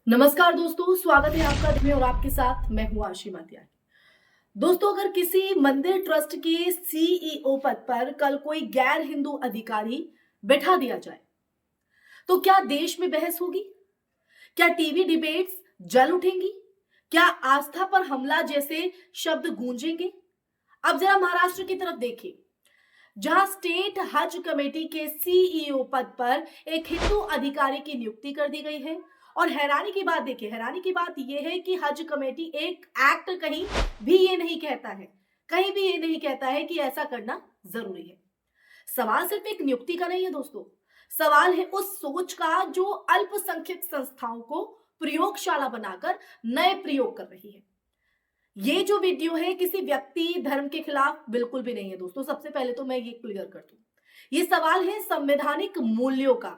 नमस्कार दोस्तों, स्वागत है आपका दिन में और आपके साथ मैं हूं आशी मातिया। दोस्तों, अगर किसी मंदिर ट्रस्ट के सीईओ पद पर कल कोई गैर हिंदू अधिकारी बैठा दिया जाए तो क्या देश में बहस होगी? क्या टीवी डिबेट्स जल उठेंगी? क्या आस्था पर हमला जैसे शब्द गूंजेंगे? अब जरा महाराष्ट्र की तरफ देखिए, जहां स्टेट हज कमेटी के सीईओ पद पर एक हिंदू अधिकारी की नियुक्ति कर दी गई है। और हैरानी की बात देखिए, हैरानी की बात यह है कि हज कमेटी एक एक्ट कहीं भी ये नहीं कहता है, कहीं भी ये नहीं कहता है कि ऐसा करना जरूरी है। सवाल सिर्फ एक नियुक्ति का नहीं है दोस्तों, सवाल है उस सोच का जो अल्पसंख्यक संस्थाओं को प्रयोगशाला बनाकर नए प्रयोग कर रही है। ये जो वीडियो है किसी व्यक्ति धर्म के खिलाफ बिल्कुल भी नहीं है दोस्तों। सबसे पहले तो मैं ये क्लियर कर दूं, ये सवाल है संवैधानिक मूल्यों का,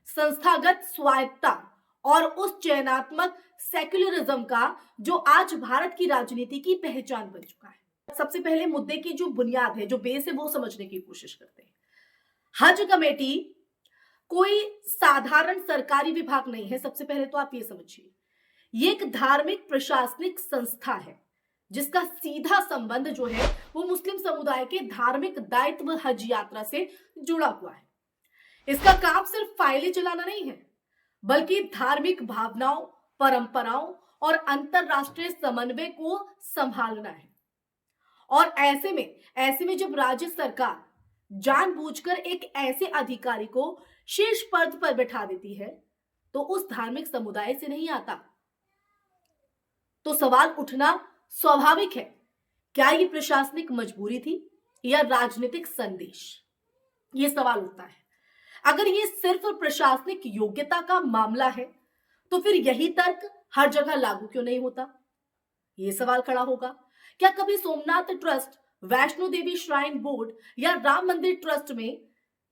संस्थागत स्वायत्तता और उस चयनात्मक सेक्युलरिज्म का जो आज भारत की राजनीति की पहचान बन चुका है। सबसे पहले मुद्दे की जो बुनियाद है, जो बेस है, वो समझने की कोशिश करते हैं। हज कमेटी कोई साधारण सरकारी विभाग नहीं है। सबसे पहले तो आप ये समझिए, ये एक धार्मिक प्रशासनिक संस्था है जिसका सीधा संबंध जो है वो मुस्लिम समुदाय के धार्मिक दायित्व हज यात्रा से जुड़ा हुआ है। इसका काम सिर्फ फाइलें चलाना नहीं है, बल्कि धार्मिक भावनाओं, परंपराओं और अंतरराष्ट्रीय समन्वय को संभालना है। और ऐसे में जब राज्य सरकार जानबूझकर एक ऐसे अधिकारी को शीर्ष पद पर बैठा देती है तो उस धार्मिक समुदाय से नहीं आता। तो सवाल उठना स्वाभाविक है, क्या ये प्रशासनिक मजबूरी थी या राजनीतिक संदेश? ये सवाल उठता है। अगर ये सिर्फ प्रशासनिक योग्यता का मामला है तो फिर यही तर्क हर जगह लागू क्यों नहीं होता? ये सवाल खड़ा होगा। क्या कभी Somnath trust, Vaishno Devi shrine board या राम मंदिर ट्रस्ट में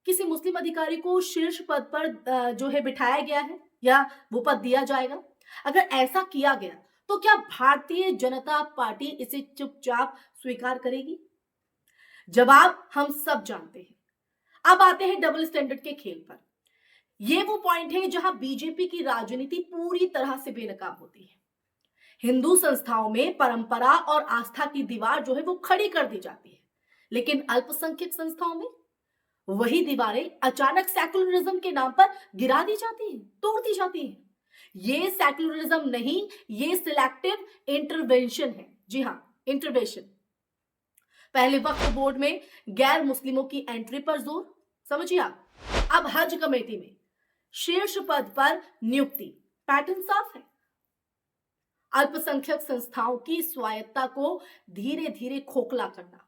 किसी मुस्लिम अधिकारी को शीर्ष पद पर जो है बिठाया गया है या वो पद दिया जाएगा? अगर ऐसा किया गया तो क्या भारतीय जनता पार्टी इसे चुपचाप स्वीकार करेगी? जवाब हम सब जानते हैं। अब आते हैं डबल स्टैंडर्ड के खेल पर। यह वो पॉइंट है जहां बीजेपी की राजनीति पूरी तरह से बेनकाब होती है। हिंदू संस्थाओं में परंपरा और आस्था की दीवार जो है वो खड़ी कर दी जाती है, लेकिन अल्पसंख्यक संस्थाओं में वही दीवारें अचानक सेकुलरिज्म के नाम पर गिरा दी जाती हैं, तोड़ दी जाती हैं। ये सेकुलरिज्म नहीं, ये सिलेक्टिव इंटरवेंशन है। जी हां, इंटरवेंशन। पहले वक्फ बोर्ड में गैर मुस्लिमों की एंट्री पर जोर, समझिए आप। अब हज कमेटी में शीर्ष पद पर नियुक्ति, पैटर्न साफ है। अल्पसंख्यक संस्थाओं की स्वायत्ता को धीरे धीरे खोखला करना।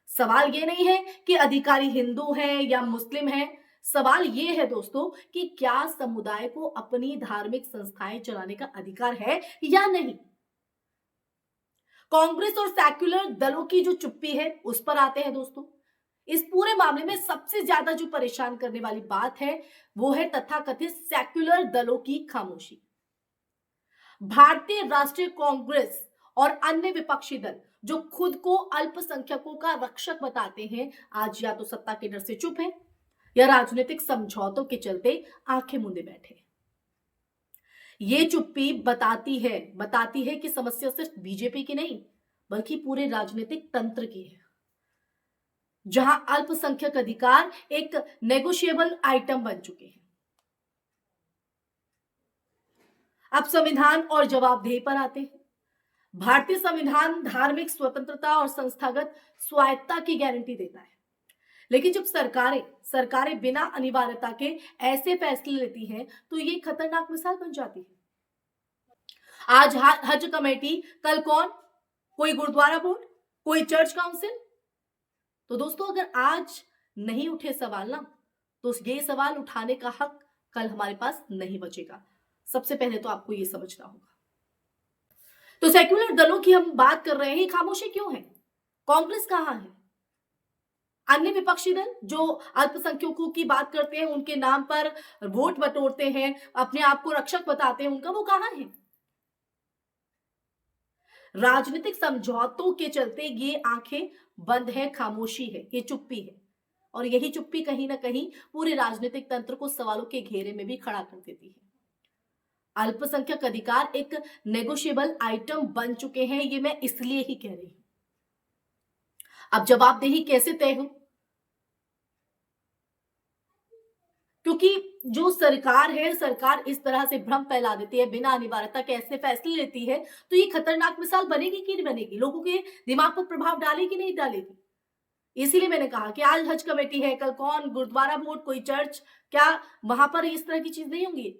सवाल यह नहीं है कि अधिकारी हिंदू हैं या मुस्लिम हैं, सवाल यह है दोस्तों कि क्या समुदाय को अपनी धार्मिक संस्थाएं चलाने का अधिकार है या नहीं। कांग्रेस और सेक्युलर दलों की जो चुप्पी है उस पर आते हैं दोस्तों। इस पूरे मामले में सबसे ज्यादा जो परेशान करने वाली बात है वो है तथाकथित सेक्युलर दलों की खामोशी। भारतीय राष्ट्रीय कांग्रेस और अन्य विपक्षी दल जो खुद को अल्पसंख्यकों का रक्षक बताते हैं, आज या तो सत्ता के डर से चुप है या राजनीतिक समझौतों के चलते आंखें मूंदे बैठे। ये चुप्पी बताती है कि समस्या सिर्फ बीजेपी की नहीं बल्कि पूरे राजनीतिक तंत्र की है, जहां अल्पसंख्यक अधिकार एक नेगोशिएबल आइटम बन चुके हैं। अब संविधान और जवाबदेही पर आते हैं। भारतीय संविधान धार्मिक स्वतंत्रता और संस्थागत स्वायत्तता की गारंटी देता है, लेकिन जब सरकारें बिना अनिवार्यता के ऐसे फैसले लेती हैं तो ये खतरनाक मिसाल बन जाती है। आज हज कमेटी, कल कौन? कोई गुरुद्वारा बोर्ड, कोई चर्च काउंसिल। तो दोस्तों, अगर आज नहीं उठे सवाल ना, तो ये सवाल उठाने का हक कल हमारे पास नहीं बचेगा। सबसे पहले तो आपको ये समझना होगा। तो सेक्युलर दलों की हम बात कर रहे हैं, खामोशी क्यों है? कांग्रेस कहां है? अन्य विपक्षी दल जो अल्पसंख्यकों की बात करते हैं, उनके नाम पर वोट बटोरते हैं, अपने आप को रक्षक बताते हैं, उनका वो कहां है? राजनीतिक समझौतों के चलते ये आंखें बंद है, खामोशी है, ये चुप्पी है। और यही चुप्पी कहीं ना कहीं पूरे राजनीतिक तंत्र को सवालों के घेरे में भी खड़ा कर देती है। अल्पसंख्यक अधिकार एक नेगोशिएबल आइटम बन चुके हैं, ये मैं इसलिए ही कह रही हूं। अब जवाबदेही कैसे तय हो? क्योंकि जो सरकार है, सरकार इस तरह से भ्रम फैला देती है, बिना अनिवार्यता के ऐसे फैसले लेती है, तो ये खतरनाक मिसाल बनेगी कि नहीं बनेगी? लोगों के दिमाग पर प्रभाव डालेगी कि नहीं डालेगी? इसीलिए मैंने कहा कि आज हज कमेटी है, कल कौन गुरुद्वारा बोर्ड, कोई चर्च, क्या वहां पर इस तरह की चीज नहीं होंगी?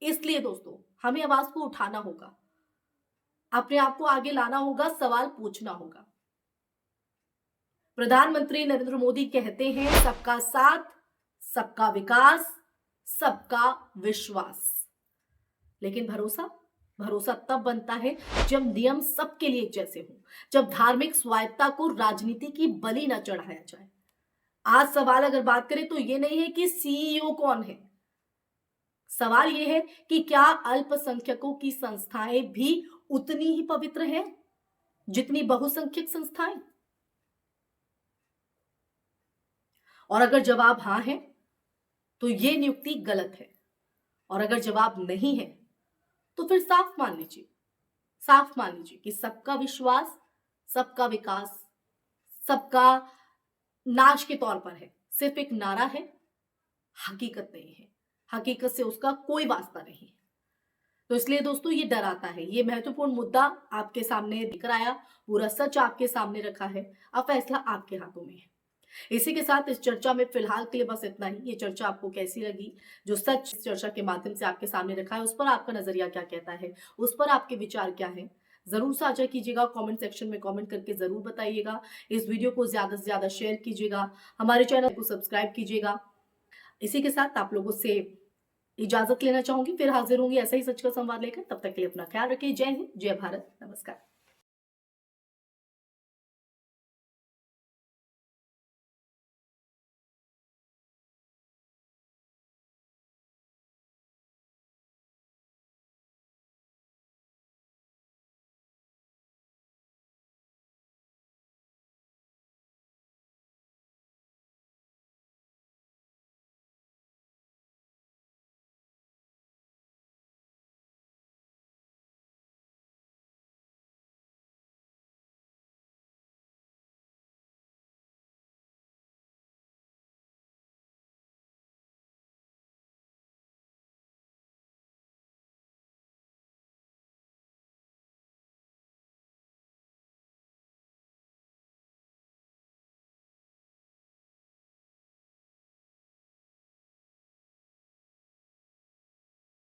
इसलिए दोस्तों हमें आवाज को उठाना होगा, अपने आप को आगे लाना होगा, सवाल पूछना होगा। प्रधानमंत्री नरेंद्र मोदी कहते हैं सबका साथ, सबका विकास, सबका विश्वास। लेकिन भरोसा भरोसा तब बनता है जब नियम सबके लिए जैसे हो, जब धार्मिक स्वायत्ता को राजनीति की बलि न चढ़ाया जाए। आज सवाल अगर बात करें तो ये नहीं है कि सीईओ कौन है, सवाल यह है कि क्या अल्पसंख्यकों की संस्थाएं भी उतनी ही पवित्र हैं जितनी बहुसंख्यक संस्थाएं? और अगर जवाब हां है तो यह नियुक्ति गलत है, और अगर जवाब नहीं है तो फिर साफ मान लीजिए कि सबका विश्वास, सबका विकास, सबका नाच के तौर पर है, सिर्फ एक नारा है, हकीकत नहीं है, हकीकत से उसका कोई वास्ता नहीं है। तो इसलिए दोस्तों ये डराता है, ये महत्वपूर्ण मुद्दा आपके सामने दिख आया, पूरा सच आपके सामने रखा है, अब फैसला आपके हाथों में है। इसी के साथ इस चर्चा में फिलहाल के लिए बस इतना ही। ये चर्चा आपको कैसी लगी? जो सच इस चर्चा के माध्यम से आपके सामने रखा है, उस पर आपका नजरिया क्या कहता है, उस पर आपके विचार क्या है, जरूर साझा कीजिएगा, कमेंट सेक्शन में कमेंट करके जरूर बताइएगा। इस वीडियो को ज्यादा से ज्यादा शेयर कीजिएगा, हमारे चैनल को सब्सक्राइब कीजिएगा। इसी के साथ आप लोगों से इजाजत लेना चाहूंगी, फिर हाजिर होंगी ऐसा ही सच का संवाद लेकर। तब तक के लिए अपना ख्याल रखिए। जय हिंद, जय भारत, नमस्कार।